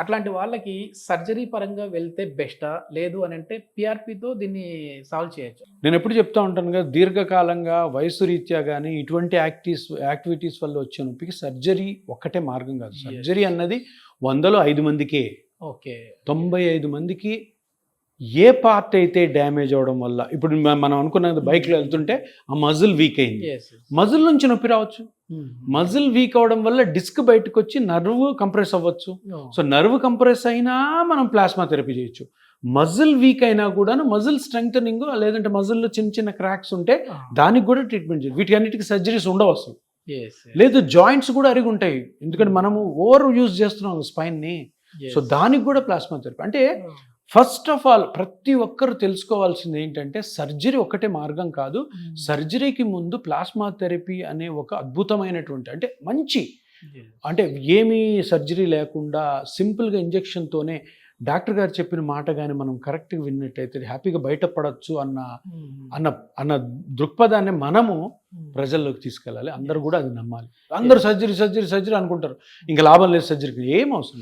అట్లాంటి వాళ్ళకి సర్జరీ పరంగా వెళ్తే బెస్టా? లేదు అనంటే పీఆర్‌పీతో దీన్ని సాల్వ్ చేయొచ్చా? నేను ఎప్పుడు చెప్తా ఉంటాను కదా, దీర్ఘకాలంగా వయసు రీత్యా గానీ ఇటువంటి యాక్టివిటీస్ వల్ల వచ్చే నొప్పికి సర్జరీ ఒక్కటే మార్గం కాదు. Yes. సర్జరీ అన్నది 100లో 5 మందికే. ఓకే. 95 మందికి ఏ పార్ట్ అయితే డ్యామేజ్ అవ్వడం వల్ల, ఇప్పుడు మనం అనుకున్నది బైక్లో వెళ్తుంటే ఆ మజిల్ వీక్ అయింది, యెస్. మజిల్ నుంచి నొప్పి రావచ్చు. మజిల్ వీక్ అవడం వల్ల డిస్క్ బయటకు వచ్చి నర్వ్ కంప్రెస్ అవ్వచ్చు. సో నర్వ్ కంప్రెస్ అయినా మనం ప్లాస్మా థెరపీ చేయొచ్చు. మజిల్ వీక్ అయినా కూడా మజిల్ స్ట్రెంగ్తనింగ్, లేదంటే మజిల్లో చిన్న చిన్న క్రాక్స్ ఉంటే దానికి కూడా ట్రీట్మెంట్ చేయాలి. వీటి అన్నిటికీ సర్జరీస్ ఉండవు అసలు. లేదు, జాయింట్స్ కూడా అరిగి ఉంటాయి, ఎందుకంటే మనము ఓవర్ యూజ్ చేస్తున్నాం స్పైన్ని. సో దానికి కూడా ప్లాస్మా థెరపీ. అంటే ఫస్ట్ ఆఫ్ ఆల్ ప్రతి ఒక్కరు తెలుసుకోవాల్సింది ఏంటంటే సర్జరీ ఒకటే మార్గం కాదు. సర్జరీకి ముందు ప్లాస్మా థెరపీ అనే ఒక అద్భుతమైనటువంటి, అంటే మంచి, అంటే ఏమీ సర్జరీ లేకుండా సింపుల్గా ఇంజెక్షన్తోనే డాక్టర్ గారు చెప్పిన మాట కానీ మనం కరెక్ట్గా విన్నట్టయితే హ్యాపీగా బయటపడవచ్చు అన్న దృక్పథాన్ని మనము ప్రజల్లోకి తీసుకెళ్ళాలి. అందరూ కూడా అది నమ్మాలి. అందరూ సర్జరీ సర్జరీ సర్జరీ అనుకుంటారు, ఇంకా లాభం లేదు సర్జరీకి, ఏం అవసరం.